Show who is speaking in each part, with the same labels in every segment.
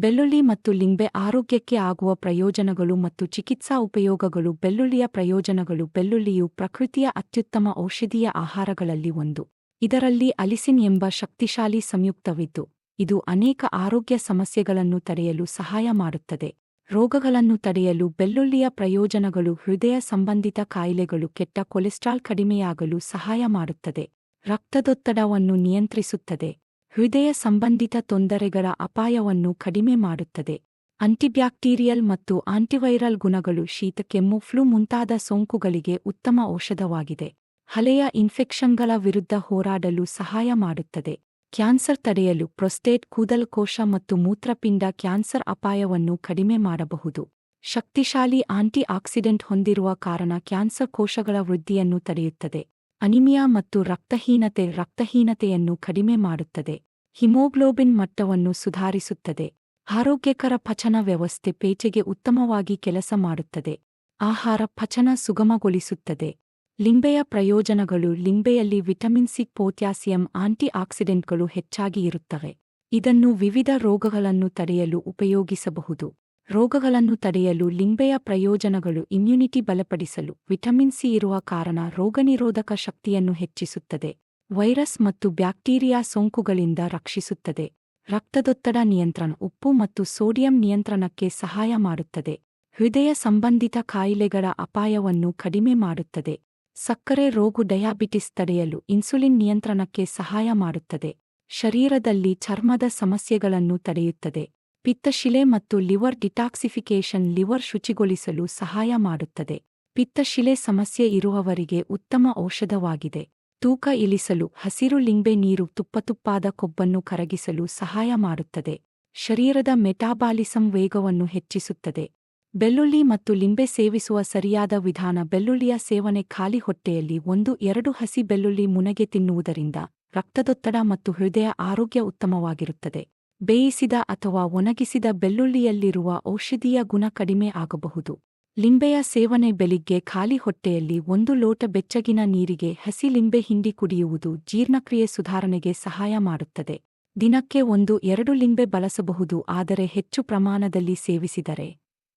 Speaker 1: ಬೆಳ್ಳುಳ್ಳಿ ಮತ್ತು ಲಿಂಬೆ ಆರೋಗ್ಯಕ್ಕೆ ಆಗುವ ಪ್ರಯೋಜನಗಳು ಮತ್ತು ಚಿಕಿತ್ಸಾ ಉಪಯೋಗಗಳು. ಬೆಳ್ಳುಳ್ಳಿಯ ಪ್ರಯೋಜನಗಳು. ಬೆಳ್ಳುಳ್ಳಿಯು ಪ್ರಕೃತಿಯ ಅತ್ಯುತ್ತಮ ಔಷಧೀಯ ಆಹಾರಗಳಲ್ಲಿ ಒಂದು. ಇದರಲ್ಲಿ ಅಲಿಸಿನ್ ಎಂಬ ಶಕ್ತಿಶಾಲಿ ಸಂಯುಕ್ತವಿದ್ದು, ಇದು ಅನೇಕ ಆರೋಗ್ಯ ಸಮಸ್ಯೆಗಳನ್ನು ತಡೆಯಲು ಸಹಾಯ ಮಾಡುತ್ತದೆ. ರೋಗಗಳನ್ನು ತಡೆಯಲು. ಬೆಳ್ಳುಳ್ಳಿಯ ಪ್ರಯೋಜನಗಳು. ಹೃದಯ ಸಂಬಂಧಿತ ಕಾಯಿಲೆಗಳು. ಕೆಟ್ಟ ಕೊಲೆಸ್ಟ್ರಾಲ್ ಕಡಿಮೆಯಾಗಲು ಸಹಾಯ ಮಾಡುತ್ತದೆ. ರಕ್ತದೊತ್ತಡವನ್ನು ನಿಯಂತ್ರಿಸುತ್ತದೆ. ಹೃದಯ ಸಂಬಂಧಿತ ತೊಂದರೆಗಳ ಅಪಾಯವನ್ನು ಕಡಿಮೆ ಮಾಡುತ್ತದೆ. ಆಂಟಿಬ್ಯಾಕ್ಟೀರಿಯಲ್ ಮತ್ತು ಆಂಟಿವೈರಲ್ ಗುಣಗಳು. ಶೀತ, ಕೆಮ್ಮು, ಫ್ಲೂ ಮುಂತಾದ ಸೋಂಕುಗಳಿಗೆ ಉತ್ತಮ ಔಷಧವಾಗಿದೆ. ಹಳೆಯ ಇನ್ಫೆಕ್ಷನ್ಗಳ ವಿರುದ್ಧ ಹೋರಾಡಲು ಸಹಾಯ ಮಾಡುತ್ತದೆ. ಕ್ಯಾನ್ಸರ್ ತಡೆಯಲು. ಪ್ರೊಸ್ಟೇಟ್, ಕೂದಲಕೋಶ ಮತ್ತು ಮೂತ್ರಪಿಂಡ ಕ್ಯಾನ್ಸರ್ ಅಪಾಯವನ್ನು ಕಡಿಮೆ ಮಾಡಬಹುದು. ಶಕ್ತಿಶಾಲಿ ಆಂಟಿ ಆಕ್ಸಿಡೆಂಟ್ ಹೊಂದಿರುವ ಕಾರಣ ಕ್ಯಾನ್ಸರ್ ಕೋಶಗಳ ವೃದ್ಧಿಯನ್ನು ತಡೆಯುತ್ತದೆ. ಅನಿಮಿಯಾ ಮತ್ತು ರಕ್ತಹೀನತೆ. ರಕ್ತಹೀನತೆಯನ್ನು ಕಡಿಮೆ ಮಾಡುತ್ತದೆ. ಹಿಮೋಗ್ಲೋಬಿನ್ ಮಟ್ಟವನ್ನು ಸುಧಾರಿಸುತ್ತದೆ. ಆರೋಗ್ಯಕರ ಪಚನ ವ್ಯವಸ್ಥೆ. ಪೇಟೆಗೆ ಉತ್ತಮವಾಗಿ ಕೆಲಸ ಮಾಡುತ್ತದೆ. ಆಹಾರ ಪಚನ ಸುಗಮಗೊಳಿಸುತ್ತದೆ. ಲಿಂಬೆಯ ಪ್ರಯೋಜನಗಳು. ಲಿಂಬೆಯಲ್ಲಿ ವಿಟಮಿನ್ ಸಿ, ಪೊಟ್ಯಾಸಿಯಂ, ಆಂಟಿ ಆಕ್ಸಿಡೆಂಟ್ಗಳು ಹೆಚ್ಚಾಗಿ ಇರುತ್ತವೆ. ಇದನ್ನು ವಿವಿಧ ರೋಗಗಳನ್ನು ತಡೆಯಲು ಉಪಯೋಗಿಸಬಹುದು. ರೋಗಗಳನ್ನು ತಡೆಯಲು. ಲಿಂಬೆಯ ಪ್ರಯೋಜನಗಳು. ಇಮ್ಯುನಿಟಿ ಬಲಪಡಿಸಲು. ವಿಟಮಿನ್ ಸಿ ಇರುವ ಕಾರಣ ರೋಗನಿರೋಧಕ ಶಕ್ತಿಯನ್ನು ಹೆಚ್ಚಿಸುತ್ತದೆ. ವೈರಸ್ ಮತ್ತು ಬ್ಯಾಕ್ಟೀರಿಯಾ ಸೋಂಕುಗಳಿಂದ ರಕ್ಷಿಸುತ್ತದೆ. ರಕ್ತದೊತ್ತಡ ನಿಯಂತ್ರಣ. ಉಪ್ಪು ಮತ್ತು ಸೋಡಿಯಂ ನಿಯಂತ್ರಣಕ್ಕೆ ಸಹಾಯ ಮಾಡುತ್ತದೆ. ಹೃದಯ ಸಂಬಂಧಿತ ಕಾಯಿಲೆಗಳ ಅಪಾಯವನ್ನು ಕಡಿಮೆ ಮಾಡುತ್ತದೆ. ಸಕ್ಕರೆ ರೋಗ. ಡಯಾಬಿಟಿಸ್ ತಡೆಯಲು. ಇನ್ಸುಲಿನ್ ನಿಯಂತ್ರಣಕ್ಕೆ ಸಹಾಯ ಮಾಡುತ್ತದೆ. ಶರೀರದಲ್ಲಿ ಚರ್ಮದ ಸಮಸ್ಯೆಗಳನ್ನು ತಡೆಯುತ್ತದೆ. ಪಿತ್ತಶಿಲೆ ಮತ್ತು ಲಿವರ್ ಡಿಟಾಕ್ಸಿಫಿಕೇಷನ್. ಲಿವರ್ ಶುಚಿಗೊಳಿಸಲು ಸಹಾಯ ಮಾಡುತ್ತದೆ. ಪಿತ್ತಶಿಲೆ ಸಮಸ್ಯೆ ಇರುವವರಿಗೆ ಉತ್ತಮ ಔಷಧವಾಗಿದೆ. ತೂಕ ಇಳಿಸಲು. ಹಸಿರು ಲಿಂಬೆ ನೀರು ತುಪ್ಪದ ಕೊಬ್ಬನ್ನು ಕರಗಿಸಲು ಸಹಾಯ ಮಾಡುತ್ತದೆ. ಶರೀರದ ಮೆಟಾಬಾಲಿಸಂ ವೇಗವನ್ನು ಹೆಚ್ಚಿಸುತ್ತದೆ. ಬೆಳ್ಳುಳ್ಳಿ ಮತ್ತು ಲಿಂಬೆ ಸೇವಿಸುವ ಸರಿಯಾದ ವಿಧಾನ. ಬೆಳ್ಳುಳ್ಳಿಯ ಸೇವನೆ. ಖಾಲಿ ಹೊಟ್ಟೆಯಲ್ಲಿ 1-2 ಹಸಿ ಬೆಳ್ಳುಳ್ಳಿ ಮುನಗೆ ತಿನ್ನುವುದರಿಂದ ರಕ್ತದೊತ್ತಡ ಮತ್ತು ಹೃದಯ ಆರೋಗ್ಯ ಉತ್ತಮವಾಗಿರುತ್ತದೆ. ಬೇಯಿಸಿದ ಅಥವಾ ಒಣಗಿಸಿದ ಬೆಳ್ಳುಳ್ಳಿಯಲ್ಲಿರುವ ಔಷಧೀಯ ಗುಣ ಕಡಿಮೆ ಆಗಬಹುದು. ಲಿಂಬೆಯ ಸೇವನೆ. ಬೆಳಿಗ್ಗೆ ಖಾಲಿ ಹೊಟ್ಟೆಯಲ್ಲಿ 1 ಲೋಟ ಬೆಚ್ಚಗಿನ ನೀರಿಗೆ ಹಸಿ ಲಿಂಬೆ ಹಿಂಡಿ ಕುಡಿಯುವುದು ಜೀರ್ಣಕ್ರಿಯೆ ಸುಧಾರಣೆಗೆ ಸಹಾಯ ಮಾಡುತ್ತದೆ. ದಿನಕ್ಕೆ 1-2 ಲಿಂಬೆ ಬಳಸಬಹುದು, ಆದರೆ ಹೆಚ್ಚು ಪ್ರಮಾಣದಲ್ಲಿ ಸೇವಿಸಿದರೆ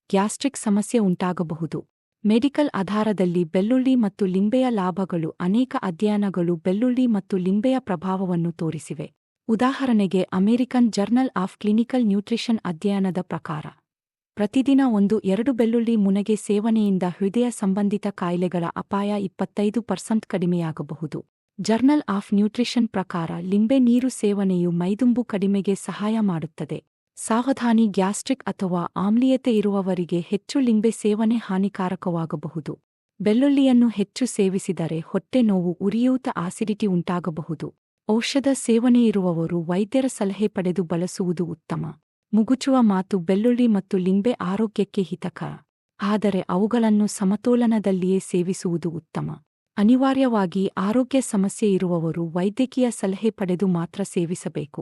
Speaker 1: ಗ್ಯಾಸ್ಟ್ರಿಕ್ ಸಮಸ್ಯೆ ಉಂಟಾಗಬಹುದು. ಮೆಡಿಕಲ್ ಆಧಾರದಲ್ಲಿ ಬೆಳ್ಳುಳ್ಳಿ ಮತ್ತು ಲಿಂಬೆಯ ಲಾಭಗಳು. ಅನೇಕ ಅಧ್ಯಯನಗಳು ಬೆಳ್ಳುಳ್ಳಿ ಮತ್ತು ಲಿಂಬೆಯ ಪ್ರಭಾವವನ್ನು ತೋರಿಸಿವೆ. ಉದಾಹರಣೆಗೆ, American journal of clinical nutrition ಅಧ್ಯಯನದ ಪ್ರಕಾರ ಪ್ರತಿದಿನ 1-2 ಬೆಳ್ಳುಳ್ಳಿ ಮುನಗೆ ಸೇವನೆಯಿಂದ ಹೃದಯ ಸಂಬಂಧಿತ ಕಾಯಿಲೆಗಳ ಅಪಾಯ 25% ಕಡಿಮೆಯಾಗಬಹುದು. ಜರ್ನಲ್ ಆಫ್ ನ್ಯೂಟ್ರಿಷನ್ ಪ್ರಕಾರ ಲಿಂಬೆ ನೀರು ಸೇವನೆಯು ಮೈದುಂಬು ಕಡಿಮೆಗೆ ಸಹಾಯ ಮಾಡುತ್ತದೆ. ಸಾವಧಾನಿ. ಗ್ಯಾಸ್ಟ್ರಿಕ್ ಅಥವಾ ಆಮ್ಲೀಯತೆ ಇರುವವರಿಗೆ ಹೆಚ್ಚು ಲಿಂಬೆ ಸೇವನೆ ಹಾನಿಕಾರಕವಾಗಬಹುದು. ಬೆಳ್ಳುಳ್ಳಿಯನ್ನು ಹೆಚ್ಚು ಸೇವಿಸಿದರೆ ಹೊಟ್ಟೆ ನೋವು, ಉರಿಯೂತ, ಆಸಿಡಿಟಿ ಉಂಟಾಗಬಹುದು. ಔಷಧ ಸೇವನೆಯಿರುವವರು ವೈದ್ಯರ ಸಲಹೆ ಪಡೆದು ಬಳಸುವುದು ಉತ್ತಮ. ಮುಗುಚುವ ಮಾತು. ಬೆಳ್ಳುಳ್ಳಿ ಮತ್ತು ಲಿಂಬೆ ಆರೋಗ್ಯಕ್ಕೆ ಹಿತಕರ, ಆದರೆ ಅವುಗಳನ್ನು ಸಮತೋಲನದಲ್ಲಿಯೇ ಸೇವಿಸುವುದು ಉತ್ತಮ. ಅನಿವಾರ್ಯವಾಗಿ ಆರೋಗ್ಯ ಸಮಸ್ಯೆ ಇರುವವರು ವೈದ್ಯಕೀಯ ಸಲಹೆ ಪಡೆದು ಮಾತ್ರ ಸೇವಿಸಬೇಕು.